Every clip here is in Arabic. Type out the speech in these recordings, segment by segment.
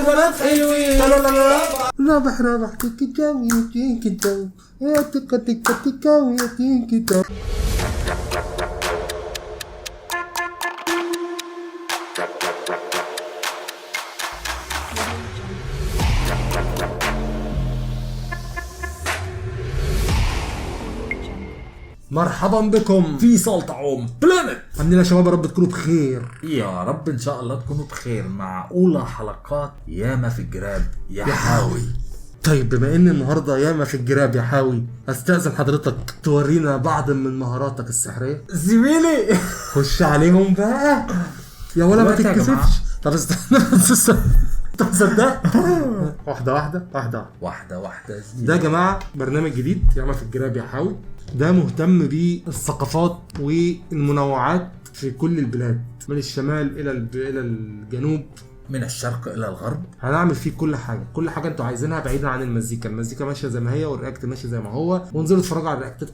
البنات حلوين. لا لا لا رابح رابح تكاوي تيكتو يا تك تك تكاوي تيكتو. مرحبا بكم في سلطعوم بلانت. عندنا شباب، رب تكونوا بخير. يا رب ان شاء الله تكونوا بخير مع اولى حلقات ياما في الجراب يا حاوي. طيب بما ان النهارده ياما في الجراب يا حاوي، استاذن حضرتك تورينا بعض من مهاراتك السحريه. زميلي خش عليهم بقى يا ولا ما دلوقتي يا تتكسفش. جماعة. طب استنى بس طب صدق واحده واحده يا زميلي. ده يا جماعه برنامج جديد ياما في الجراب يا حاوي، ده مهتم بالثقافات والمنوعات في كل البلاد من الشمال الى الجنوب، من الشرق الى الغرب. هنعمل فيه كل حاجه انتوا عايزينها بعيدا عن المزيكا ماشيه زي ما هي والرياكت ماشي زي ما هو، وانزلوا اتفرجوا على الرياكتات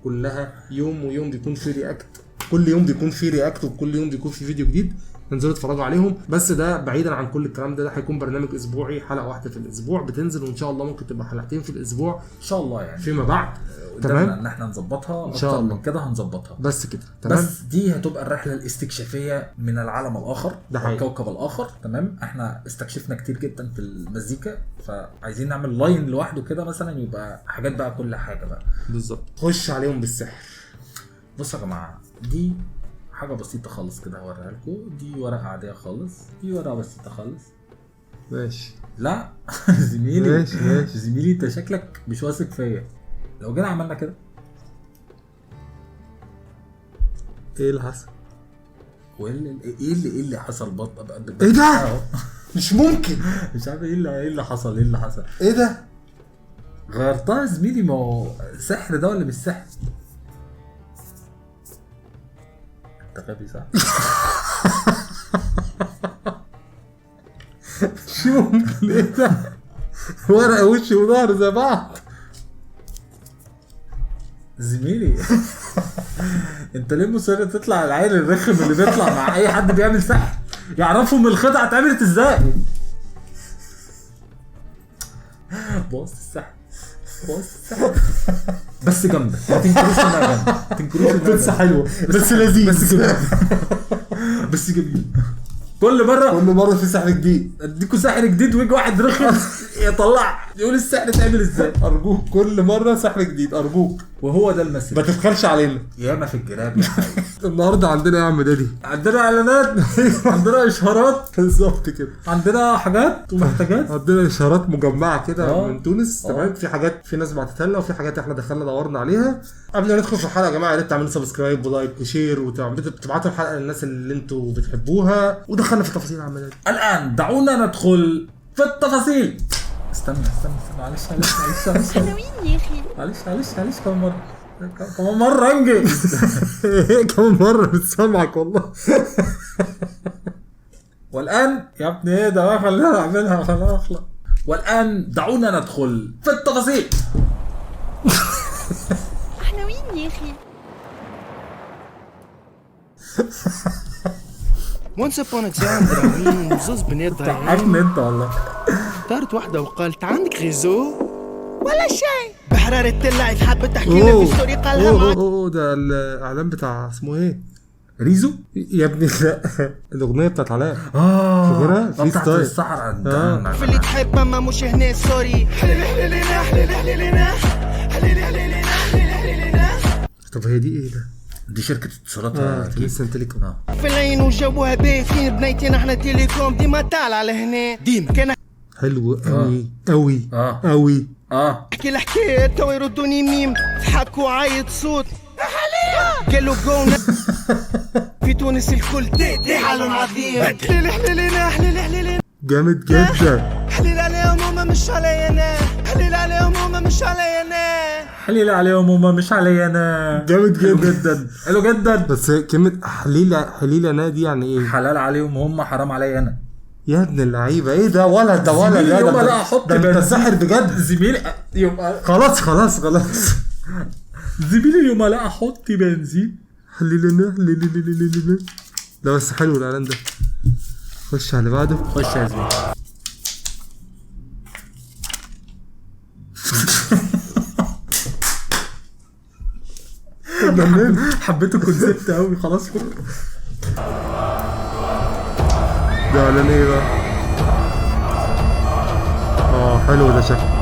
كلها يوم ويوم بيكون في رياكت، كل يوم بيكون في رياكت وكل يوم بيكون في فيديو جديد، انزلوا اتفرجوا عليهم. بس ده بعيدا عن كل الكلام ده هيكون برنامج اسبوعي، حلقه واحده في الاسبوع بتنزل، وان شاء الله ممكن تبقى حلقتين في الاسبوع ان شاء الله يعني فيما بعد. تمام ان احنا نظبطها ان شاء الله من كده هنظبطها بس كده تمام. بس دي هتبقى الرحله الاستكشافيه من العالم الاخر والكوكب الاخر. تمام احنا استكشفنا كتير جدا في المزيكا، فعايزين نعمل لاين لوحده كده مثلا، يبقى حاجات بقى كل حاجه بقى بالظبط. خش عليهم بالسحر. بصوا يا جماعه، دي حاجه بسيطه خالص كده هوريها لكم. دي ورقه عاديه خالص، دي ورقه بسيطه خالص. ماشي لا زميلي ماشي زميلي انت شكلك مش واثق فيا. لو جينا عملنا كده ايه اللي حصل؟ ايه اللي حصل؟ بقى ايه ده؟ مش ممكن. مش عارف ايه اللي حصل. ايه ده؟ غيرتها زميلي. ما هو سحر ده ولا مش سحر؟ انت غبي صح؟ شو ممكن؟ ايه ده؟ ورقه وش وظهر زي بعض زميلي انت ليه مصر تطلع العيل الرخم اللي بيطلع مع اي حد بيعمل سحر يعرفوا من الخدعه اتعملت ازاي؟ بص السحر بس جامده، ما تنكروش انها جامده، بس حلوه بس لذيذ بس جميل. كل مره في سحر جديد. اديكوا سحر جديد ويجي واحد رخم يطلع يقول السحر اتعمل ازاي. ارجوك كل مره سحر جديد ارجوك، وهو ده المثل. ما تبخلش علينا. ياما في الجراب يا حبيبي. النهارده عندنا يا عم دادي، عندنا اعلانات عندنا اشهارات بالظبط كده، عندنا حاجات ومحتاجات، عندنا اشهارات مجمعه كده من تونس. تمام. تمام. في حاجات في ناس بعتتها لنا، وفي حاجات احنا دخلنا دورنا عليها. قبل ما ندخل في الحلقه يا جماعه، يا ريت تعملوا سبسكرايب ولايك وشير وتبعتوا الحلقه للناس اللي انتوا بتحبوها، ودخلنا في التفاصيل يا عم دادي. الان دعونا ندخل في التفاصيل. استنى معلش حلوين يا اخي. معلش كمان مرة انجز. كمان مرة بتسمعك والله. والآن يا ابني ايه ده؟ خلينا نعملها خلاص. والآن دعونا ندخل في التفاصيل. حلوين يا اخي. Once upon a time ضايعين وزوز بنات ضايعين. تعبني انت والله. طارت واحدة وقالت عندك غيزو ولا شيء. بحرارة اللاعب حابة تحكي لنا في ستوري قالها اوه ده الاعلان بتاع اسمه ايه؟ ريزو يا ابني لا الاغنيه بتاعت علاء فاكرها؟ في بتاعت ستايل الصحراء. في اللي تحب اما مش هنا سوري. طب هي دي ايه ده؟ دي شركة اتصالات تليسن تيليكوم. في العين وجابوها بايتين بنيتين احنا تيليكوم ديما تعال على هنا ديما كان حلو قوي قوي. احكي الحكايه تو يردوني ميم ضحك وعيط صوت قالوا جونا في تونس الكل دي حال عظيم. حليل جامد جدا. حليل عليهم هما مش عليا انا. حليل عليهم هما مش عليا انا. حليل عليهم هما مش علي انا. جامد جدا حلو جدا. بس كلمه حليل انا دي يعني ايه؟ حلال عليهم هم حرام عليا انا. يا ابن اللعيبه ايه ده؟ ولا ده يوم لا احط ده ساحر بجد. زميلي يبقى خلاص زميلي يوم لا احط بنزين. حليلنا ده بس حلو الاعلان ده. خش على اللي بعده. خش يا زميلي. حبيت الكونسيبت قوي خلاص. ده اعلان ايه بقى؟ حلو ده شكله.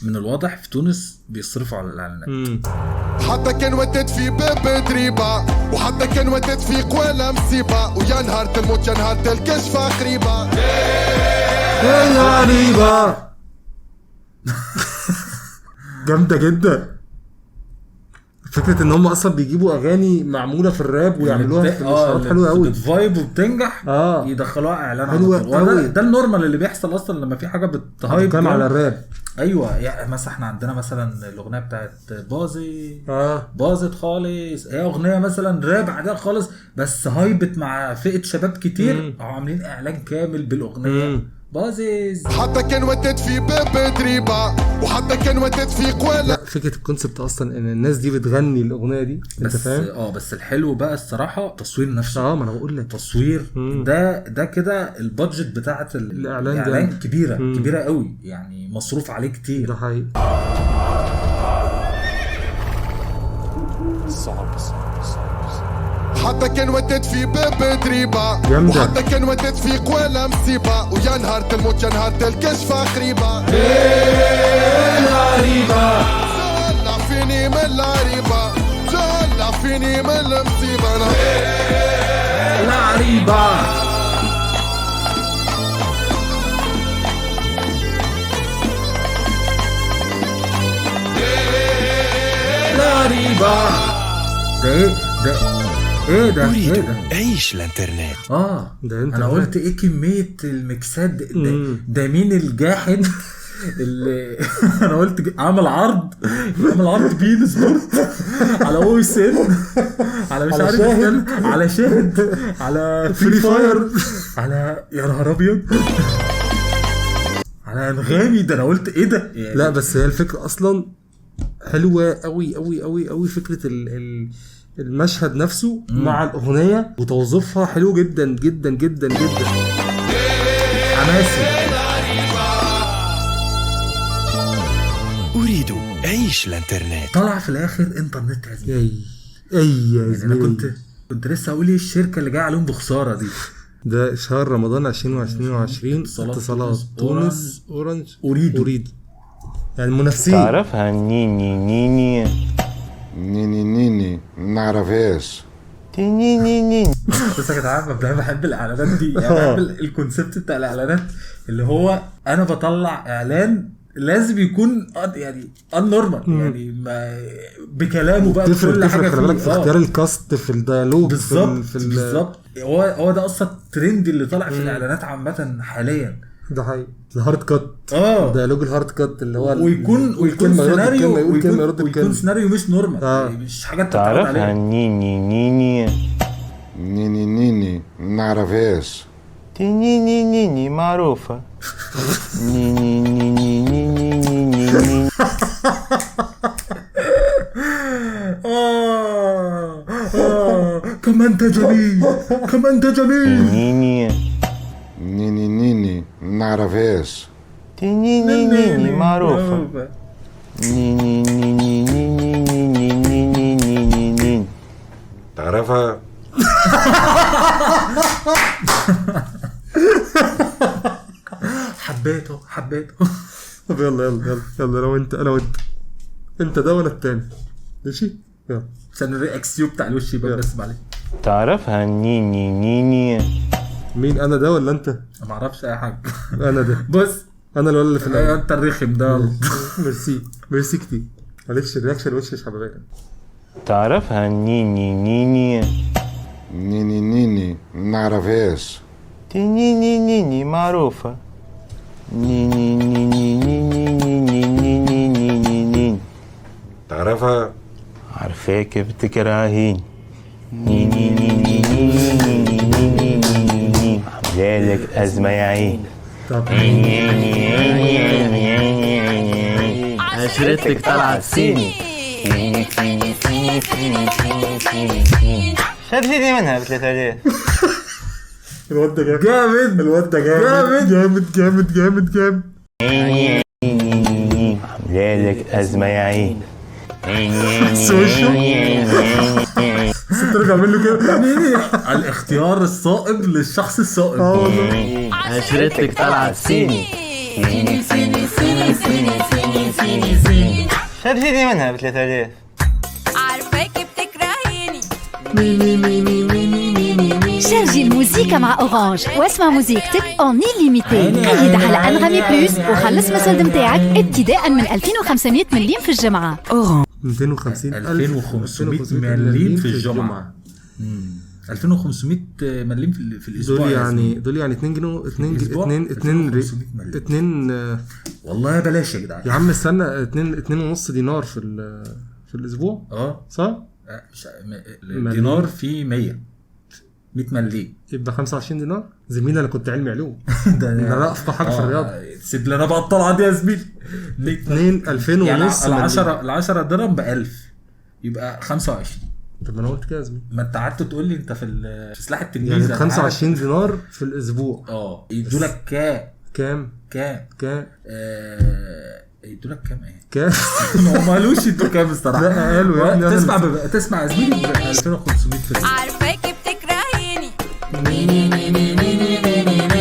من الواضح في تونس بيصرفوا على الاعلانات. حتى كان ودت في باب دريبة، وحتى كان ودت في قوالة مصيبة، ويا نهار الموت يا نهار الكشفة خريبة. يا غريبة. جامدة جدا. فكرة ان هم اصلا بيجيبوا اغاني معمولة في الراب ويعملوها في الاشارات حلوة قوي. بتفايب وبتنجح يدخلوها اعلان حلوة قوي. ده النورمال اللي بيحصل اصلا لما في حاجة بتهايب. بتتكلم على الراب. ايوه يعني مثلا احنا عندنا مثلا الاغنيه بتاعت بازي باظت خالص، هي اغنيه مثلا راب عاديه خالص بس هايبت مع فئه شباب كتير، او عاملين اعلان كامل بالاغنيه بازيز. حتى كان ودت في باب دريبة، وحتى كان ودت في قوالة. لا فكره الكونسبت اصلا ان الناس دي بتغني الاغنيه دي، انت فاهم؟ بس الحلو بقى الصراحه تصوير نفسه. ما انا بقول لك تصوير ده كده البادجت بتاعت الاعلان كبيره قوي، يعني مصروف عليه كتير. ده حقيقي. صعب. حتى كان ودت في باب دريبة، وحتى كان ودت في قوالة مصيبة، ويا نهار الموت يا نهار الكشفة خريبة. العريبة جلع فيني من العريبة، جلع فيني من المصيبة. العريبة العريبة. ده عيش الانترنت. ده انا قلت ايه كمية الميكسات ده مين الجاحد اللي انا قلت عامل عرض بين سبورت على OSN على مش عارف على شاهد على فري فاير على يا نهار ابيض على انغامي. ده انا قلت ايه ده يعني. لا بس هي الفكرة اصلا حلوة قوي قوي قوي قوي. فكرة المشهد نفسه مع الأغنية وتوظيفها حلو جدا جدا جدا جدا. حماسي. أريد عيش الانترنت. طلع في الآخر انترنت يا زميلي. يعني أنا كنت لسه أقول إيه الشركة اللي جاية عليهم بخسارة دي. ده شهر رمضان 2022 اتصالات تونس أورنج أريد يعني المنافسين. تعرفها نيني نعرفهاش. بس يا جدعان بحب الاعلانات دي، يعني بحب الكونسيبت بتاع الاعلانات اللي هو انا بطلع اعلان لازم يكون يعني النورمال، يعني ما بكلامه بقى بكل حاجه فيه. في اختيار الكاست في الديالوج بالظبط هو ده اصلا الترند اللي طالع في الاعلانات عامه حاليا. ده حقيقي. الهارد كات ديالوج الهارد كات اللي هو ويكون سيناريو ويكون سيناريو مش نورمال، يعني مش حاجه تعرف عليها. نيني نعرفهاش. نيني معروفه. نيني كمان انت جميل. نيني نعرفهاش. نيني معروفة. نيني تعرفها. حبيته. طب يلا لو انت ده ولا التاني؟ ماشي يلا عشان الرياكسيون بتاع الوش يبقى بس معلش. تعرفها نيني مين انا ده ولا انت؟ ما اعرفش اي حاجه. انا ده بص انا اللي في الاول. انت الرخم ده. ميرسي كتير. معلش الرياكشن وش يا حبايبي. تعرفها نيني نعرفهاش. نيني معروفه. نيني تعرفها. عارفاك بتكرهيني. عاملالك أزمة يا عين. عشرتك طلعت صيني. شديدي منها ب3000. الواد ده جامد. جالك أزمة يا عين. ترجع منه كده على الاختيار الصائب للشخص الصائب. عشرتك طالعة صيني. شرجيني منها ب 3000. عارفاك بتكرهيني. شارجي الموسيقى مع أورانج واسمع موسيقتك اون ليميتي. قيد على أنغامي بلوس وخلص مسد متاعك ابتداء من 2500 مليم في الجمعة. أورانج 2500 مليم في الجمعة. 2500 مليم في الاسبوع. دول يعني 2 جنيه 2 والله بلاش يا جدعان. يا عم استنى 2.5 دينار في الاسبوع. صح؟ دينار في 100 مليم يبقى 25 دينار. زميلي انا كنت علمي علوم. ده انا افقه حاجه في الرياضه. سيب لنا بقى الطلعه دي يا زميلي. 2000 ونص. يعني ال 10 درهم ب 1000 يبقى 25. طب انا قلت كده يا زميلي. ما انت قعدت تقول لي انت في سلاح التلميذ يعني 25 دينار في الاسبوع. يدوا لك كام يدوا لك كام كام ما قالوش يدوا كام الصراحه. لا قالوا يعني تسمع يا زميلي ب 2500 في الاسبوع. عارفاك بتكرهيني.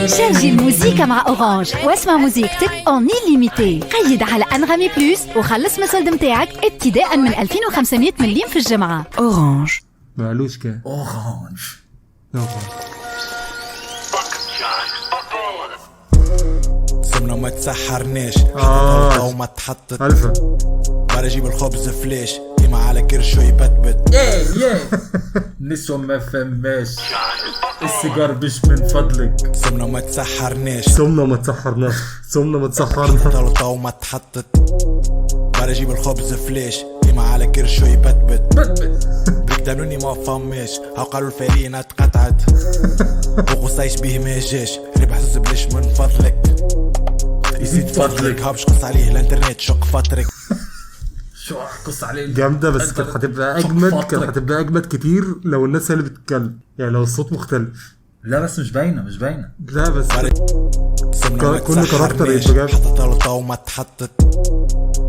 شارجي الموسيقى مع أورانج واسمع موسيقتك اون ليميتي. قيد على أنغامي بلوس وخلص مسد متاعك ابتداء من 2500 مليم في الجمعة. أورانج ما قالوش كام. أورانج سمنا ما تسحرناش وما تحطت الفا بقى اجيب الخبز فليش ديما على كرشو يبتبت. نسوة ما فماش السيجار مش من فضلك. سمنا ما تسحرناش سمنا ما تسحرنا طلطة وما تحطت بقى اجيب الخبز فليش ديما على كرشو يبتبت. بيقدروني ما فماش هاو قالوا الفرينة اتقطعت وقصايش بيه ما جاش ربح بلاش من فضلك يزيد فضلك هابش قص عليه الانترنت شق فترك. شو قص عليه جامدة بس كانت هتبقى أجمد كتير لو الناس هي اللي بتتكلم يعني لو الصوت مختلف. لا بس مش باينة لا بس كل كاركتر يبقى جامد. حطت طلطة وما تحطت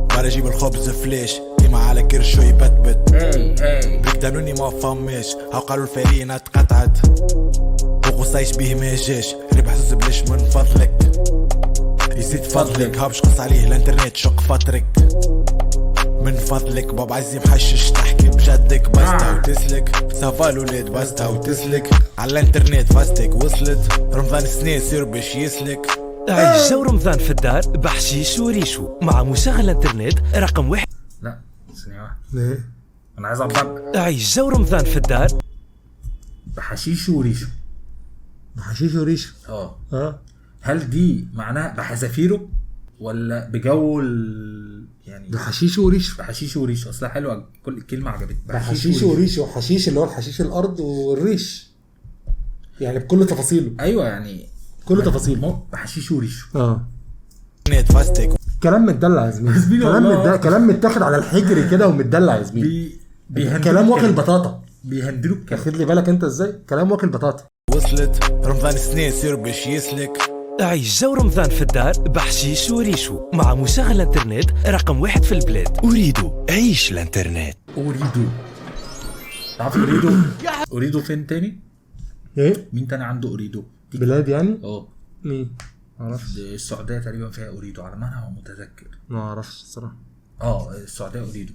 بقى اجيب الخبز فليش ديما على كرشو يبتبت. بيقدروني ما فماش هاو قالوا الفرينة اتقطعت وقصايش بيه ما جاش ربح بلاش من فضلك يزيد فضلك هابش قص عليه الانترنت شق فترك. من فضلك بابا عزيز محشش تحكي بجدك بستا وتسلك سافا الولاد بستا وتسلك على الانترنت فاستك وصلت رمضان السنة يصير باش يسلك. عيش جو رمضان في الدار بحشيش وريشو مع مشغل انترنت رقم 1. لا ثانية واحدة ليه؟ انا عايز اعبر. عيش جو رمضان في الدار بحشيش وريشو. هل دي معناها بحذافيره ولا بجو يعني بحشيش وريشو؟ بحشيش وريشو اصلا حلوه كل كلمه عجبتني. بحشيش وريشو. حشيش اللي هو الحشيش الارض والريش يعني بكل تفاصيله. ايوه يعني كل تفاصيله بحشيش وريشو. نت فاستك كلام متدلع يا زميلي. كلام متاخد على الحجر كده ومتدلع يا زميلي. كلام واكل بطاطا. بيهندلوك اخد لي بالك انت ازاي كلام واكل بطاطا. وصلت رمضان السنة يصير باش يسلك. عيش جو رمضان في الدار بحشيش وريشو مع مشغل انترنت رقم 1 في البلاد. أريدو عيش الانترنت. تعرف أريدو فين تاني؟ ايه مين تاني عنده أريدو؟ بلاد يعني؟ مين؟ معرفش. السعودية تقريبا فيها أريدو على ما أنا متذكر. ما أعرفش الصراحة. السعودية أريدو.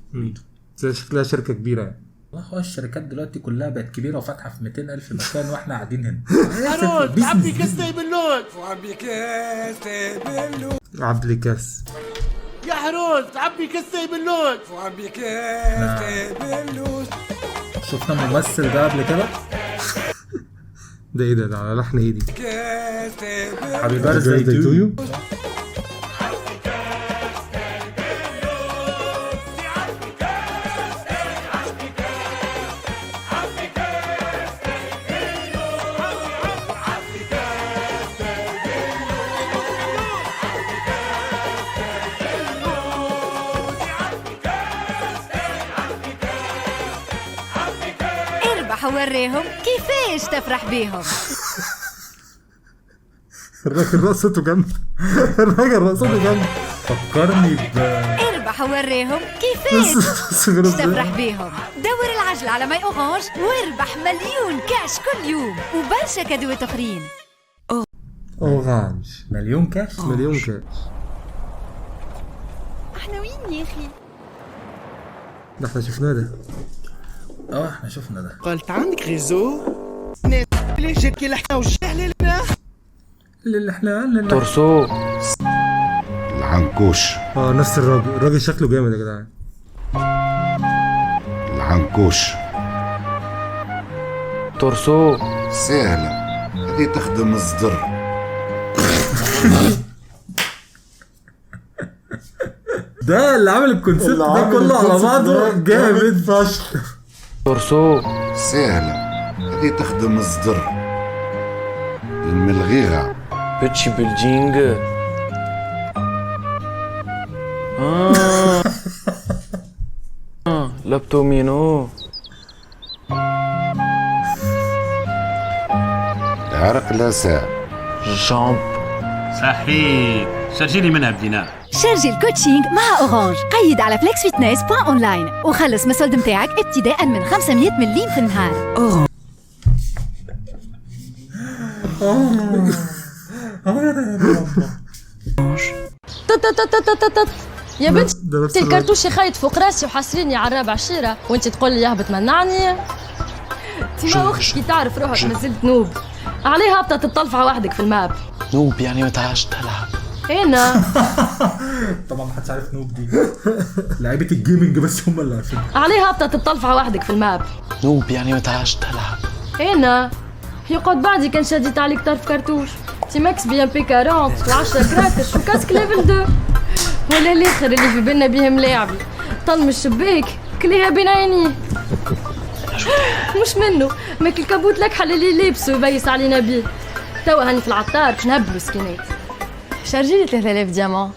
شكلها شركة كبيرة يعني. والله هو الشركات دلوقتي كلها بقت كبيرة وفاتحة في 200,000 مكان واحنا قاعدين هنا. عبي كاس باللون وعبي كاس باللون عبلي كاس يا حروس عبي كاس باللون وعبي كاس باللون. شفنا الممثل ده قبل كده؟ ده ايه ده على لحن ايه دي؟ حبيبي بارزاي تويو. وريهم كيفاش تفرح بيهم. الراجل رقصته جامد. فكرني ب روح ووريهم كيفاش تفرح بيهم. دور العجل على ماي أورانج واربح مليون كاش كل يوم وبرشا كادوات أخرين. اورانج مليون كاش. مليون كاش. احنا وين يا اخي؟ ده احنا شفناه ده. احنا شفنا ده. قلت عندك غيزو ليش جاك لحنا والجهل لنا تورسو العنكوش. نفس الراجل شكله جامد يا جدعان. العنكوش تورسو سهلة هذه تخدم الصدر. ده اللي عامل الكونسيبت ده كله على بعضه جامد فشخ. تورسو سهلة هذه تخدم الصدر. الملغيغة بيتشي بلجينج. لابتومينو. العرق لا ساعة. جامب. صحيح شارجيني منها بدينار. شارجي الكوتشينج مع أورانج. قيد على flexfitness.online وخلص من السولد متاعك ابتداء من 500 مليم في النهار. أورانج. يا بنتي الكرتوش خايط فوق راسي وحاصريني على الرابع شيرة وانت تقول لي يهبط منعني. تما اختك كي تعرف روحك مازلت نوب عليها هبطة تطلفها وحدك في الماب. نوب يعني ما تعرفش تلعب. انا طبعا ما حدش عارف نوب دي. لعيبه الجيمنج بس هم اللي عارفين. عليها هبطة تطلفها وحدك في الماب. نوب يعني ما تعرفش تلعب. انا يقعد بعدي كان شديت عليك طرف كرتوش. تي ماكس بي ام بي 40 و10 كراكش وكاسك ليفل 2 ولا الاخر اللي في بالنا بيهم لاعبي طل الشباك كليها بين عينيه. مش منه ماك الكابوت لك حل اللي لابسه يبيس علينا بيه. توا هاني في العطار باش نهبلو سكينات. شارجي لي 3000 ديامون.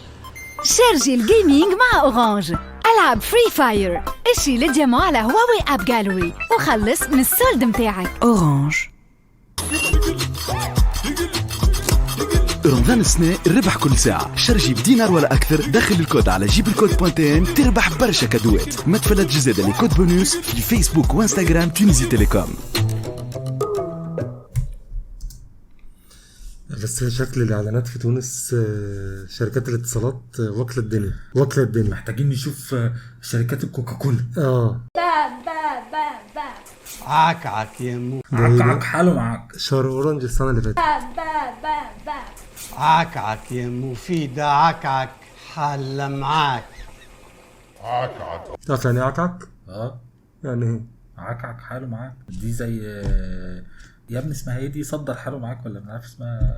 شارجي الجيمنج مع أورانج. ألعب فري فاير. اشتري الديامون على هواوي اب جالوري وخلص من السولد متاعك. أورانج. رمضان السنة الربح كل ساعة. شارجي بدينار ولا أكثر داخل الكود على جيب الكود بوانتين تربح برشا كادوات. ما تفلتش زادة لي كود بونوس في فيسبوك وانستغرام تونسي تيليكوم. بس شكل الاعلانات في تونس شركات الاتصالات واكله الدنيا. محتاجين نشوف شركات الكوكاكولا. عكعك يا مو عكعك حاله معاك. شهر اورانج السنه اللي فاتت. عكعك يا مفيدة عكعك حل معاك. تعرف يعني عكعك؟ يعني ايه؟ عكعك حاله معاك دي زي يا ابني اسمها ايه دي؟ صدر حاله معاك ولا ما عارف اسمها؟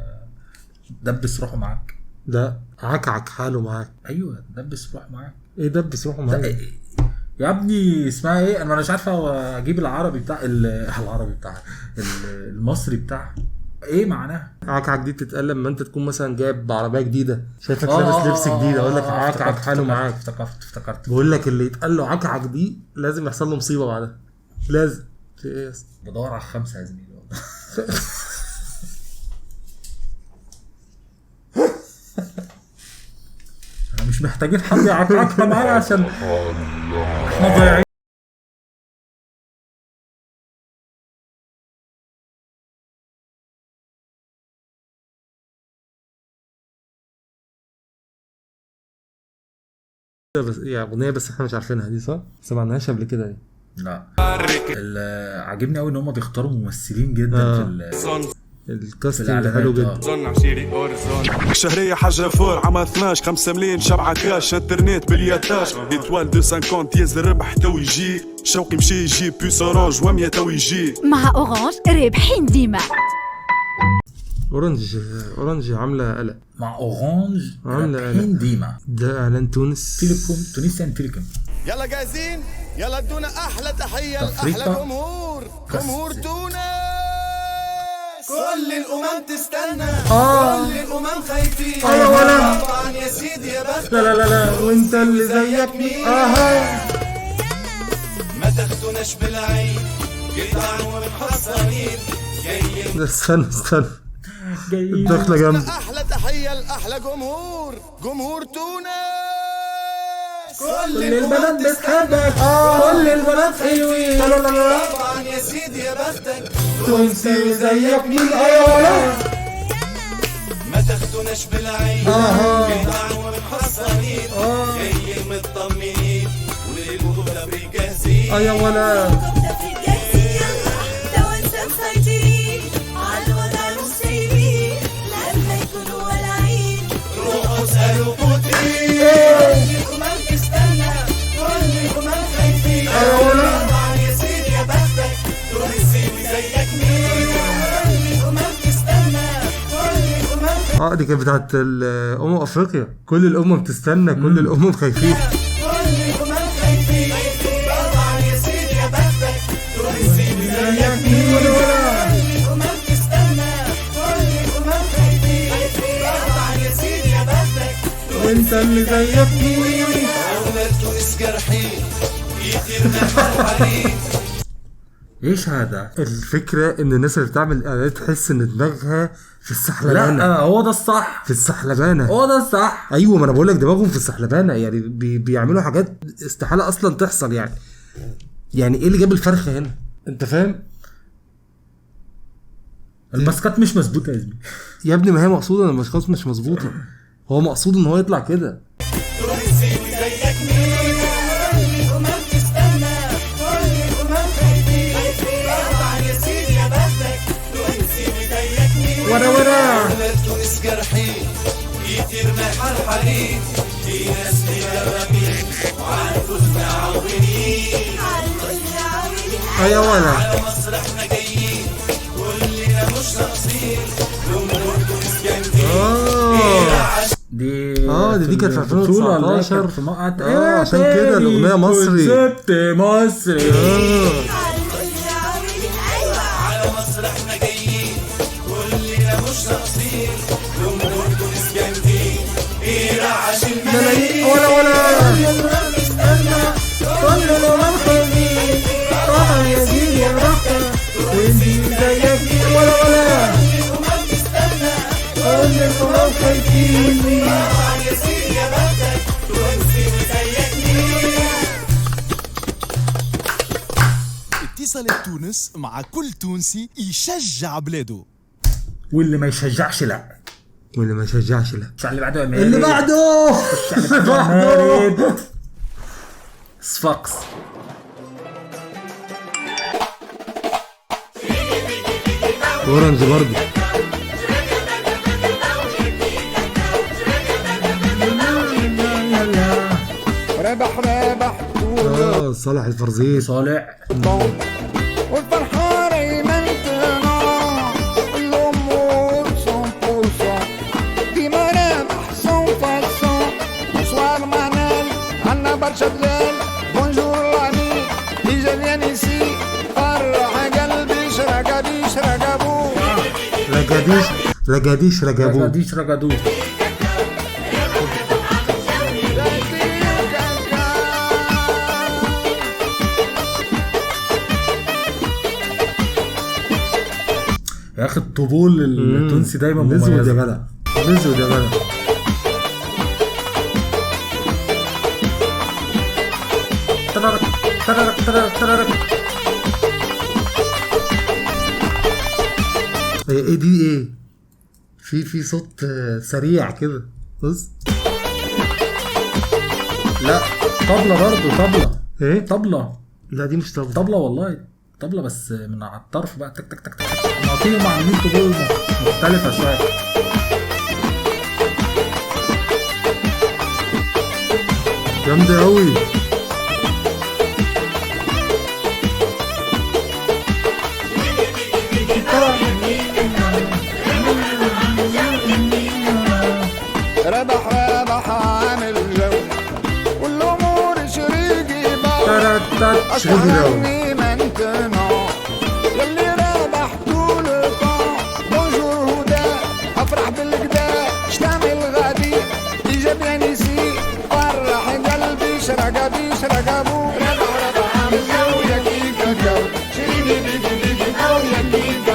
دبس روحه معاك. لا عكعك حاله معاك. ايوه دبس روحه معاك. ايه دبس روحه معاك يا ابني؟ اسمها ايه؟ انا مش عارفه اجيب العربي بتاع المصري بتاعها ايه معناها. عكعك دي بتتقال لما انت تكون مثلا جايب عربيه جديده شايفك لابس لبس جديد اقول لك عكعك حاله معاك. افتكرت بقول لك اللي يتقال له عكعك دي لازم يحصل له مصيبه بعدها. لازم. في ايه؟ بدور على 5 يا زميلي. احنا مش محتاجين حد يعكعكنا معانا عشان احنا ضايعين. بس يعني اغنيه بس احنا مش عارفينها دي صح؟ سمعناهاش قبل كده دي. لا عاجبني قوي ان هم بيختاروا ممثلين جدا في الكاستنج حلو جدا. شهرية حاجة فور عام 12 5 ملايين شبعة كاش انترنت بالياتاج ايتوال 250 يز الربح تو يجي شوقي مشي يجي بيس اورانج و100 تو يجي. مع أورانج رابحين ديما. اورانج عامله قلق. مع اورانج رابحين ديما. ده اعلان تونس تيليكوم تونسيان تيليكوم. يلا جاهزين؟ يلا ادونا احلى تحيه لاحلى جمهور تونس. كل الامم تستنى كل الامم خايفين طبعا يا سيدي يا بخت. لا وانت اللي زيك مين؟ ما تاخدوناش بالعين قطعا ومحصنين جايين. استنى الدخله جامده. احلى تحيه لاحلى جمهور تونس. كل البنات بتحبك كل البنات حلوين طبعا يا سيدي يا بختك تونسي زيك مين ايوه ما تاخدوناش بالعين بنطعم ومحصنين جايين مطمنين وللبطولة جاهزين ايوه ولا روحوا اسألوا بوتين كلكم ما بتستنى كلكم ما خايفين طبعا يا سيدي يا بختك تونسي وزيك مين كلكم ما بتستنى كلكم ما خايفين. دي كانت بتاعت افريقيا. كل الامم بتستنى كل الامم خايفين. كلكم ما خايفين طبعا يا سيدي يا بختك تونسي وزيك مين كلكم ما بتستنى كلكم ما خايفين طبعا يا سيدي يا بختك وانت اللي زيك مين اولاد تونس جرحين يطيرنا فرحانين. ايش هذا؟ الفكره ان الناس اللي بتعمل اعلانات تحس ان دماغها في السحلبانه. لا هو ده الصح، في السحلبانه هو ده الصح. ايوه ما انا بقول لك دماغهم في السحلبانه، يعني بيعملوا حاجات استحاله اصلا تحصل. يعني ايه اللي جاب الفرخه هنا؟ انت فاهم؟ الماسكات مش مظبوطه يا زميلي يا ابني ما هي مقصوده ان الماسكات مش مظبوطه، هو مقصود ان هو يطلع كده. تونسي وزيك مين كلكم ما بتستنى كلكم ما خايفين طبعا يا سيدي يا بختك تونسي وزيك مين ورا اولاد تونس جرحين يطيرنا حرحانين في ناس مجربين وعالفوزنا عاونين ايوه ولا على مصر احنا جايين كلنا مش ناقصين جمهور تونس جامدين دي كانت في 2019 في مقعد عشان كده الاغنيه مصري كونسبت مصري. على مصر احنا جايين كلنا مش ناقصين جمهور تونس جامدين بيرعش الملايين كل الامم خايفين طبعا يا سيدي يا بختك وانتي زيك ولا كل الامم خايفين طبعا يا سيدي يا بختك تونسي وزيك مين. اتصالات تونس مع كل تونسي يشجع بلاده، واللي ما يشجعش لا، واللي ما يشجعش لا. اللي بعده يا اللي بعده صفاقس. اورنج برضه ربح صالح الفرزي. صالح والفرحة ريمنتنا الأمور 100% ديما رابح 100%. بونسوار معنال عنا برشا بلال بونجور لامي ديجا فيان ايسي فرح قلبي شرقاديش رقابو رقاديش رقادو. يا اخي الطبول التونسي دايما مميز. نزود يا جدع نزود يا جدع. ايه دي ايه؟ في صوت سريع كده بص. لا طبلة برضه طبلة. ايه؟ طبلة. لا دي مش طبلة. طبلة والله طبلة بس من على الطرف بقى تك تك تك تك. معطيهم عاملين طبول مختلفة شوية. جامدة أوي. ربح عامل جو والأمور شريقي بار أشكرني منتنا يلي رابح طول الطاق بونجور هدى أفرح بالكدا اشتعمل غادي إيجاب يانيسي فرح قلبي شرقابي شرقابو ربح عامل جو يا كيف جو شريقي بيكي بيكي أو يا كيف جو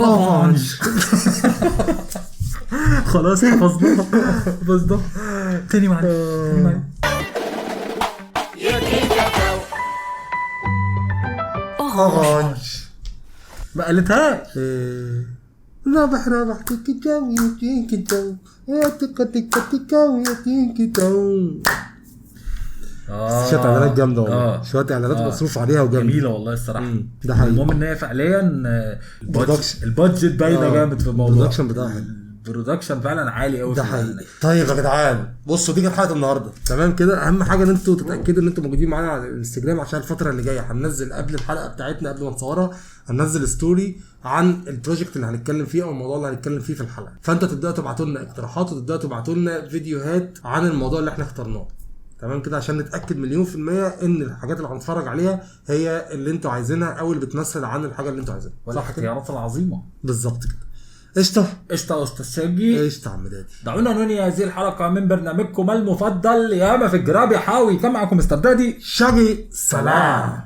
اورانج. خلاص حفظنا تاني معايا. اورانج ما قالتها رابح تيكي جو يا تيكي جو. شوية اعلانات جامده والله. شوية اعلانات مصروف عليها وجامده جميله والله الصراحه. ده حقيقي. المهم ان هي فعليا البادجت باينه جامد في الموضوع. البرودكشن بتاعها البرودكشن فعلا عالي قوي. ده حقيقي. طيب يا جدعان بصوا دي كانت حلقه النهارده تمام كده. اهم حاجه ان انتوا تتاكدوا ان انتوا موجودين معانا على الانستجرام عشان الفتره اللي جايه هننزل قبل الحلقه بتاعتنا قبل ما نصورها هننزل ستوري عن البروجكت اللي هنتكلم فيه او الموضوع اللي هنتكلم فيه في الحلقه. فانتوا تبداوا تبعتوا لنا اقتراحات وتبداوا تبعتوا لنا فيديوهات عن الموضوع اللي احنا اخترناه تمام كده عشان نتاكد 100% ان الحاجات اللي هنتفرج عليها هي اللي انتوا عايزينها او اللي بتمثل عن الحاجه اللي انتوا عايزينها. صح كده. الاختيارات العظيمه بالظبط كده. قشطه يا استاذ ساجي. قشطه يا عم دادي. دعونا ننهي هذه الحلقه من برنامجكم المفضل ياما في الجراب يا حاوي. كان معكم مستر دادي شاجي. سلام.